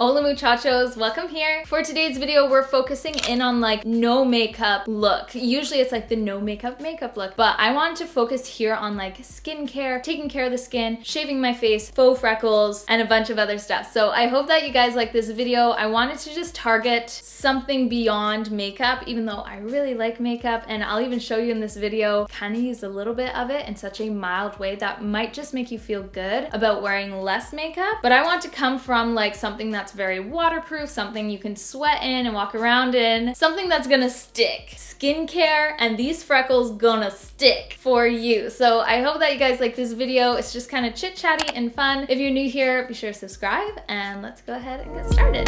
Hola muchachos, welcome here. For today's video, we're focusing in on like no makeup look. Usually it's like the no makeup look, but I wanted to focus here on like skincare, taking care of the skin, shaving my face, faux freckles, and a bunch of other stuff. So I hope that you guys like this video. I wanted to just target something beyond makeup, even though I really like makeup, and I'll even show you in this video, kind of use a little bit of it in such a mild way that might just make you feel good about wearing less makeup. But I want to come from like something that's very waterproof, something you can sweat in and walk around in, something that's gonna stick. Skincare and these freckles gonna stick for you. So I hope that you guys like this video. It's just kind of chit chatty and fun. If you're new here, be sure to subscribe and let's go ahead and get started.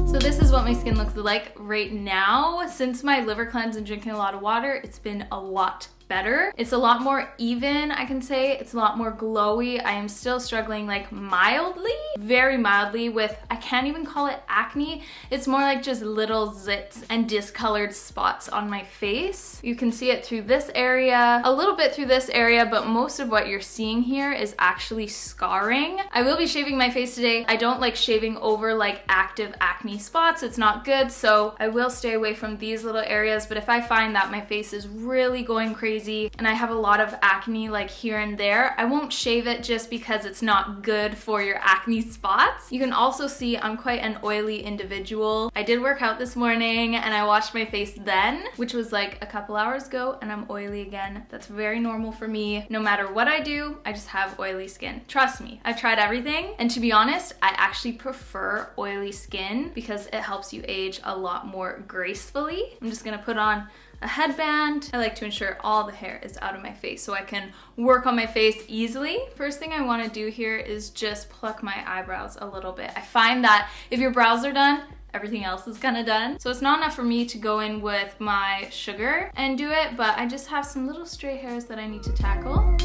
So this is what my skin looks like right now. Since my liver cleanse and drinking a lot of water, it's been a lot better. It's a lot more even, I can say. It's a lot more glowy. I am still struggling like mildly, very mildly with, I can't even call it acne. It's more like just little zits and discolored spots on my face. You can see it through this area, a little bit through this area, but most of what you're seeing here is actually scarring. I will be shaving my face today. I don't like shaving over like active acne spots. It's not good, so I will stay away from these little areas, but if I find that my face is really going crazy and I have a lot of acne like here and there, I won't shave it just because it's not good for your acne spots. You can also see I'm quite an oily individual. I did work out this morning and I washed my face then, which was like a couple hours ago, and I'm oily again. That's very normal for me. No matter what I do, I just have oily skin. Trust me, I've tried everything, and to be honest, I actually prefer oily skin because it helps you age a lot more gracefully. I'm just gonna put on a headband. I like to ensure all the hair is out of my face so I can work on my face easily. First thing I want to do here is just pluck my eyebrows a little bit. I find that if your brows are done, everything else is kind of done. So it's not enough for me to go in with my sugar and do it, but I just have some little stray hairs that I need to tackle.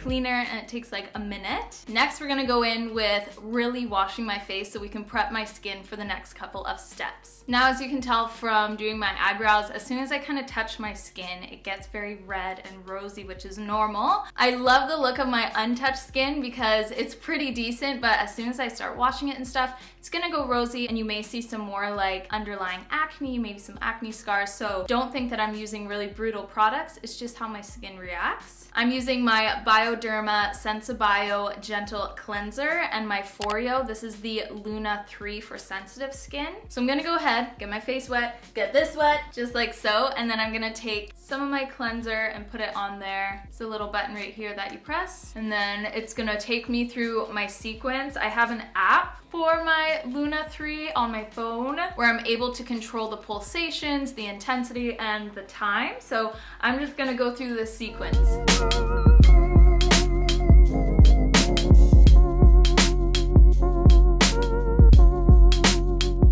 Cleaner, and it takes like a minute. Next, we're gonna go in with really washing my face so we can prep my skin for the next couple of steps. Now, as you can tell from doing my eyebrows, as soon as I kind of touch my skin, it gets very red and rosy, which is normal. I love the look of my untouched skin because it's pretty decent, but as soon as I start washing it and stuff, it's gonna go rosy and you may see some more like underlying acne, maybe some acne scars. So don't think that I'm using really brutal products. It's just how my skin reacts. I'm using my Bioderma Sensibio Gentle Cleanser and my Foreo. This is the Luna 3 for sensitive skin. So I'm gonna go ahead, get my face wet, get this wet, just like so, and then I'm gonna take some of my cleanser and put it on there. It's a little button right here that you press, and then it's gonna take me through my sequence. I have an app for my Luna 3 on my phone where I'm able to control the pulsations, the intensity, and the time. So I'm just gonna go through this sequence.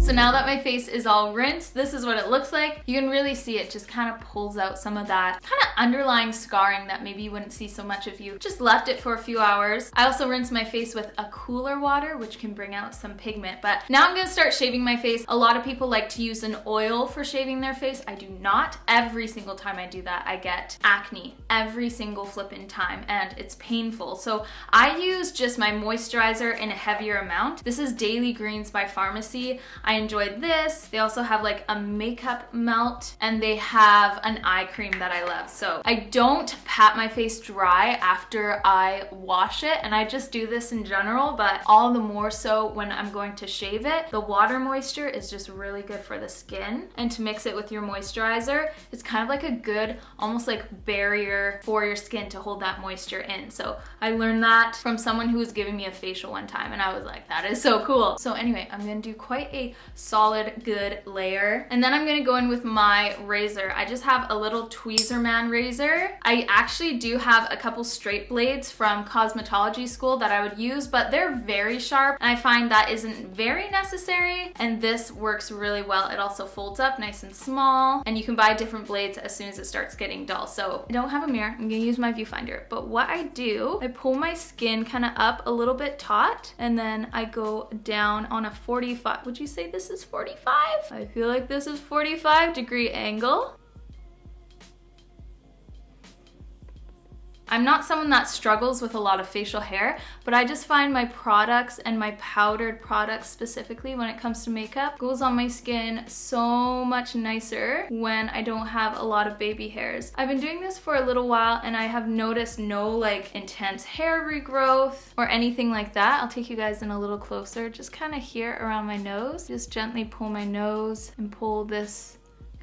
So now that my face is all rinsed, this is what it looks like. You can really see it just kind of pulls out some of that kind of underlying scarring that maybe you wouldn't see so much if you just left it for a few hours. I also rinse my face with a cooler water, which can bring out some pigment. But now I'm gonna start shaving my face. A lot of people like to use an oil for shaving their face. I do not. Every single time I do that, I get acne. Every single flippin' time, and it's painful. So I use just my moisturizer in a heavier amount. This is Daily Greens by Pharmacy. I enjoyed this. They also have like a makeup melt, and they have an eye cream that I love. So I don't pat my face dry after I wash it, and I just do this in general, but all the more so when I'm going to shave it. The water moisture is just really good for the skin, and to mix it with your moisturizer, it's kind of like a good, almost like barrier for your skin to hold that moisture in. So I learned that from someone who was giving me a facial one time, and I was like, that is so cool. So anyway, I'm gonna do quite a solid, good layer. And then I'm gonna go in with my razor. I just have a little Tweezerman razor. I actually do have a couple straight blades from cosmetology school that I would use, but they're very sharp, and I find that isn't very necessary, and this works really well. It also folds up nice and small, and you can buy different blades as soon as it starts getting dull. So I don't have a mirror. I'm gonna use my viewfinder, but what I do, I pull my skin kind of up a little bit taut, and then I go down on a 45, would you say this is 45. I feel like this is 45-degree angle. I'm not someone that struggles with a lot of facial hair, but I just find my products and my powdered products specifically when it comes to makeup goes on my skin so much nicer when I don't have a lot of baby hairs. I've been doing this for a little while and I have noticed no like intense hair regrowth or anything like that. I'll take you guys in a little closer, just kind of here around my nose. Just gently pull my nose and pull this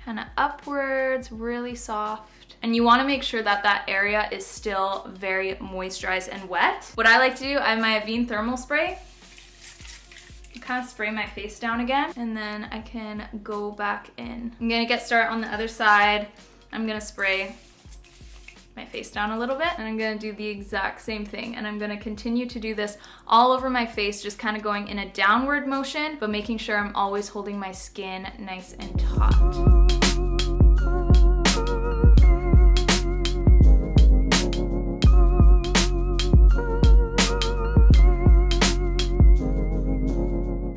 kind of upwards, really soft. And you want to make sure that that area is still very moisturized and wet. What I like to do, I have my Avene thermal spray. Kind of spray my face down again, and then I can go back in. I'm gonna get started on the other side. I'm gonna spray my face down a little bit, and I'm gonna do the exact same thing. And I'm gonna continue to do this all over my face, just kind of going in a downward motion, but making sure I'm always holding my skin nice and taut.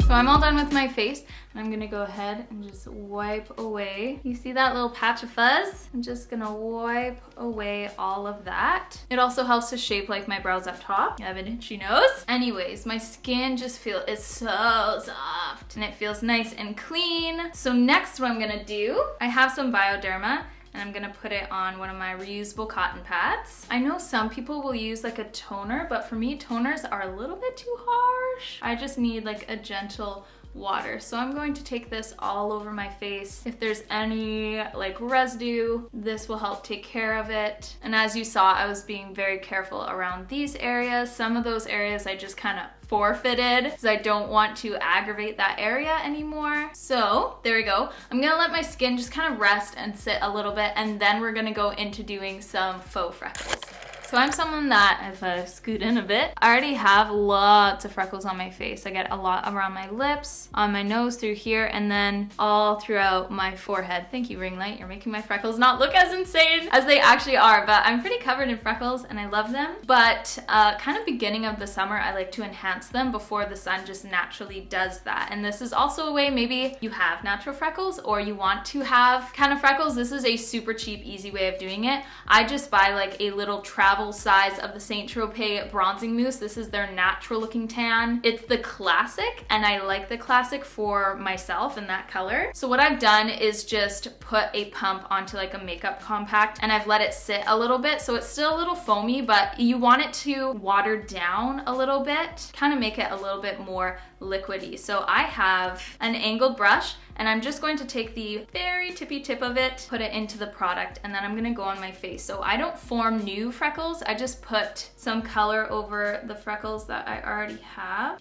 So I'm all done with my face, and I'm gonna go ahead and just wipe away. You see that little patch of fuzz? I'm just gonna wipe away all of that. It also helps to shape like my brows up top. I have an itchy nose. Anyways, my skin just it's so soft, and it feels nice and clean. So next what I'm gonna do, I have some Bioderma, and I'm gonna put it on one of my reusable cotton pads. I know some people will use like a toner, but for me, toners are a little bit too harsh. I just need like a gentle water. So I'm going to take this all over my face. If there's any like residue, this will help take care of it. And as you saw, I was being very careful around these areas. Some of those areas I just kind of forfeited because I don't want to aggravate that area anymore. So there we go. I'm gonna let my skin just kind of rest and sit a little bit, and then we're gonna go into doing some faux freckles. So I'm someone that, if I scoot in a bit, I already have lots of freckles on my face. I get a lot around my lips, on my nose, through here, and then all throughout my forehead. Thank you, ring light. You're making my freckles not look as insane as they actually are, but I'm pretty covered in freckles and I love them. But kind of beginning of the summer, I like to enhance them before the sun just naturally does that. And this is also a way, maybe you have natural freckles or you want to have kind of freckles. This is a super cheap, easy way of doing it. I just buy like a little travel size of the Saint Tropez bronzing mousse. This is their natural looking tan. It's the classic, and I like the classic for myself in that color. So what I've done is just put a pump onto like a makeup compact, and I've let it sit a little bit, so it's still a little foamy, but you want it to water down a little bit, kind of make it a little bit more liquidy. So I have an angled brush, and I'm just going to take the very tippy tip of it, put it into the product, and then I'm gonna go on my face. So I don't form new freckles, I just put some color over the freckles that I already have.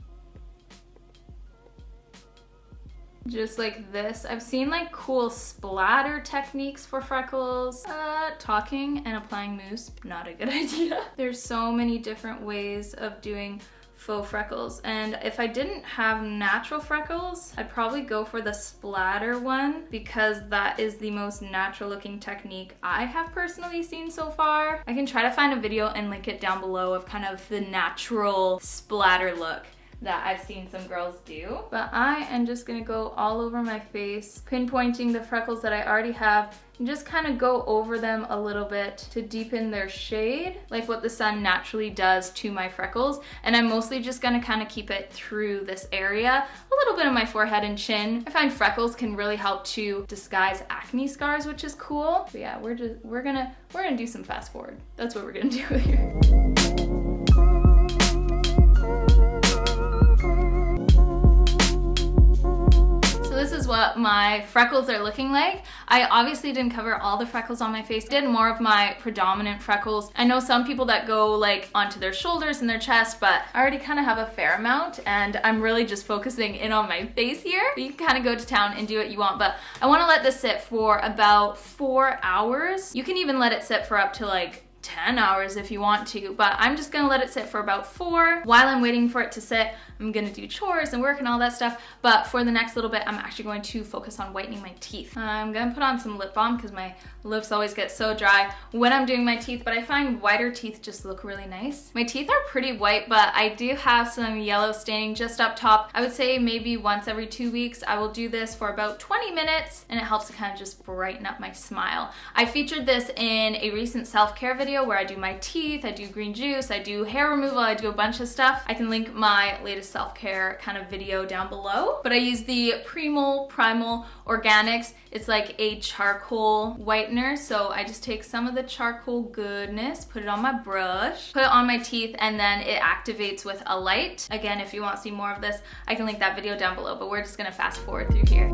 Just like this. I've seen like cool splatter techniques for freckles. Talking and applying mousse, not a good idea. There's so many different ways of doing faux freckles, and if I didn't have natural freckles, I'd probably go for the splatter one because that is the most natural looking technique I have personally seen so far. I can try to find a video and link it down below of kind of the natural splatter look that I've seen some girls do. But I am just gonna go all over my face, pinpointing the freckles that I already have, and just kind of go over them a little bit to deepen their shade, like what the sun naturally does to my freckles. And I'm mostly just gonna kind of keep it through this area, a little bit of my forehead and chin. I find freckles can really help to disguise acne scars, which is cool. But yeah, we're gonna do some fast forward. That's what we're gonna do here. This is what my freckles are looking like. I obviously didn't cover all the freckles on my face. I did more of my predominant freckles. I know some people that go like onto their shoulders and their chest, but I already kind of have a fair amount, and I'm really just focusing in on my face here. But you can kind of go to town and do what you want, but I want to let this sit for about 4 hours. You can even let it sit for up to like 10 hours if you want to, but I'm just gonna let it sit for about 4. While I'm waiting for it to sit, I'm gonna do chores and work and all that stuff, but for the next little bit, I'm actually going to focus on whitening my teeth. I'm gonna put on some lip balm because my lips always get so dry when I'm doing my teeth, but I find whiter teeth just look really nice. My teeth are pretty white, but I do have some yellow staining just up top. I would say maybe once every 2 weeks, I will do this for about 20 minutes, and it helps to kind of just brighten up my smile. I featured this in a recent self-care video where I do my teeth, I do green juice, I do hair removal, I do a bunch of stuff. I can link my latest self-care kind of video down below. But I use the Primal Organics. It's like a charcoal whitener, so I just take some of the charcoal goodness, put it on my brush, put it on my teeth, and then it activates with a light. Again, if you want to see more of this, I can link that video down below, but we're just gonna fast forward through here.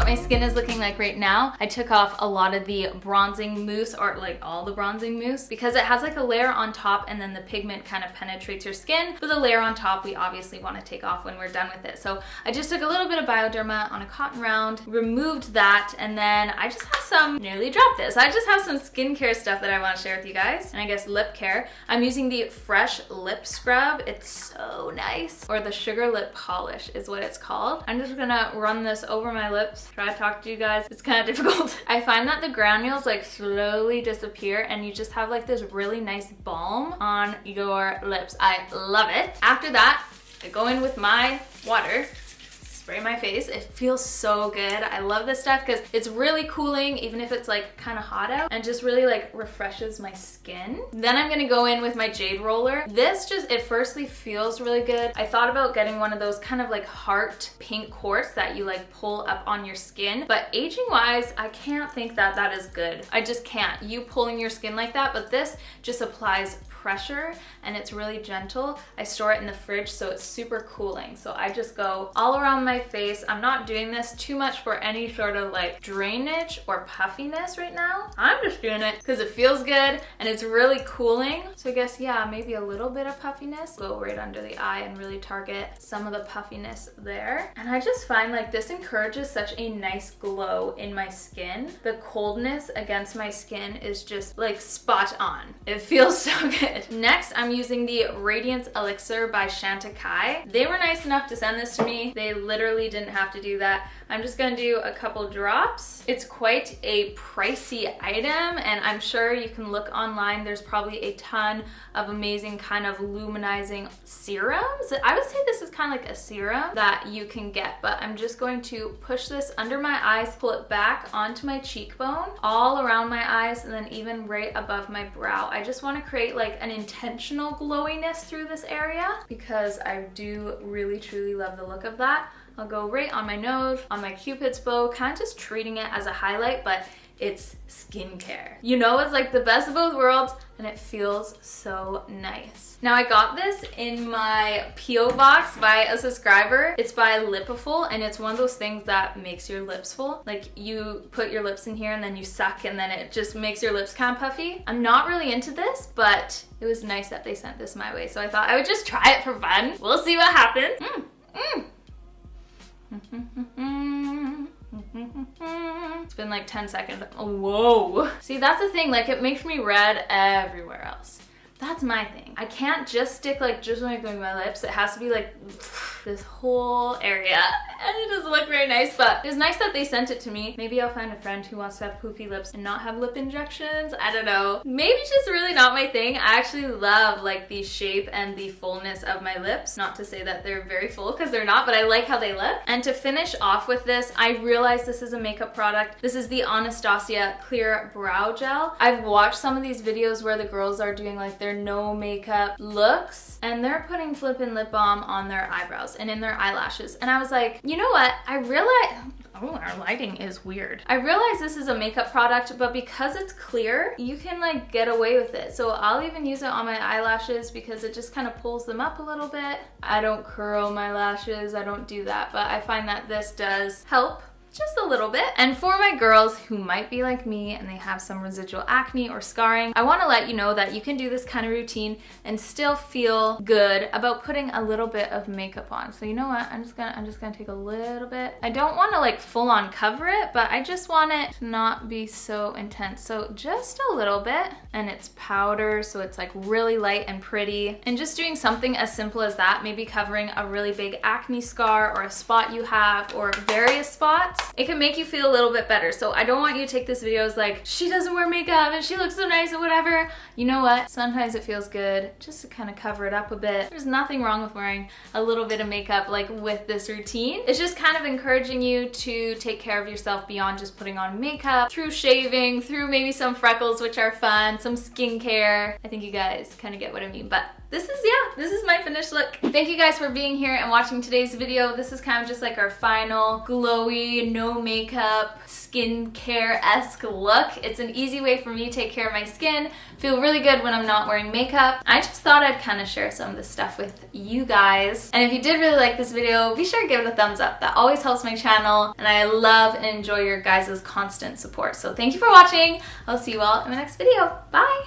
My skin is looking like right now. I took off a lot of the bronzing mousse, or like all the bronzing mousse, because it has like a layer on top and then the pigment kind of penetrates your skin, but the layer on top we obviously want to take off when we're done with it. So I just took a little bit of Bioderma on a cotton round, removed that, and then I just have some, nearly dropped this, I just have some skincare stuff that I want to share with you guys, and I guess lip care. I'm using the Fresh Lip Scrub. It's so nice, or the Sugar Lip Polish is what it's called. I'm just gonna run this over my lips, try to talk to you guys. It's kind of difficult. I find that the granules like slowly disappear and you just have like this really nice balm on your lips. I love it. After that, I go in with my water, spray my face. It feels so good. I love this stuff because it's really cooling even if it's like kind of hot out, and just really like refreshes my skin. Then I'm gonna go in with my jade roller. This just, it firstly feels really good. I thought about getting one of those kind of like heart pink quartz that you like pull up on your skin, but aging wise, I can't think that that is good. I just can't. You pulling your skin like that, but this just applies pressure and it's really gentle. I store it in the fridge so it's super cooling. So I just go all around my face. I'm not doing this too much for any sort of like drainage or puffiness right now. I'm just doing it because it feels good and it's really cooling. So I guess, yeah, maybe a little bit of puffiness. Go right under the eye and really target some of the puffiness there. And I just find like this encourages such a nice glow in my skin. The coldness against my skin is just like spot on. It feels so good. Next, I'm using the Radiance Elixir by Chantecaille. They were nice enough to send this to me. They literally didn't have to do that. I'm just gonna do a couple drops. It's quite a pricey item, and I'm sure you can look online. There's probably a ton of amazing kind of luminizing serums. I would say this is kind of like a serum that you can get, but I'm just going to push this under my eyes, pull it back onto my cheekbone, all around my eyes, and then even right above my brow. I just want to create like an intentional glowiness through this area because I do really truly love the look of that. I'll go right on my nose, on my Cupid's bow, kind of just treating it as a highlight, but it's skincare. You know, it's like the best of both worlds and it feels so nice. Now I got this in my P.O. box by a subscriber. It's by Lipiful and it's one of those things that makes your lips full. Like you put your lips in here and then you suck and then it just makes your lips kind of puffy. I'm not really into this, but it was nice that they sent this my way. So I thought I would just try it for fun. We'll see what happens. It's been like 10 seconds. Oh, whoa. See, that's the thing, like it makes me red everywhere else. That's my thing. I can't just stick like just like doing my lips. It has to be like this whole area. And it doesn't look very nice, but it's nice that they sent it to me. Maybe I'll find a friend who wants to have poofy lips and not have lip injections. I don't know. Maybe it's just really not my thing. I actually love like the shape and the fullness of my lips. Not to say that they're very full because they're not, but I like how they look. And to finish off with this, I realize this is a makeup product. This is the Anastasia Clear Brow Gel. I've watched some of these videos where the girls are doing like their no makeup looks and they're putting flippin' lip balm on their eyebrows and in their eyelashes. And I was like, you know what? I realize, oh, our lighting is weird. I realize this is a makeup product, but because it's clear, you can like get away with it. So I'll even use it on my eyelashes because it just kind of pulls them up a little bit. I don't curl my lashes, I don't do that, but I find that this does help. just a little bit. And for my girls who might be like me and they have some residual acne or scarring, I want to let you know that you can do this kind of routine and still feel good about putting a little bit of makeup on. So you know what? I'm just gonna take a little bit. I don't want to like full on cover it, but I just want it to not be so intense. So just a little bit, and it's powder, so it's like really light and pretty. And just doing something as simple as that, maybe covering a really big acne scar or a spot you have or various spots, it can make you feel a little bit better. So I don't want you to take this video as like, she doesn't wear makeup and she looks so nice or whatever. You know what? Sometimes it feels good just to kind of cover it up a bit. There's nothing wrong with wearing a little bit of makeup like with this routine. It's just kind of encouraging you to take care of yourself beyond just putting on makeup, through shaving, through maybe some freckles, which are fun, some skincare. I think you guys kind of get what I mean, but this is my finished look. Thank you guys for being here and watching today's video. This is kind of just like our final glowy, no makeup, skincare-esque look. It's an easy way for me to take care of my skin, feel really good when I'm not wearing makeup. I just thought I'd kind of share some of this stuff with you guys. And if you did really like this video, be sure to give it a thumbs up. That always helps my channel, and I love and enjoy your guys' constant support. So thank you for watching. I'll see you all in my next video. Bye!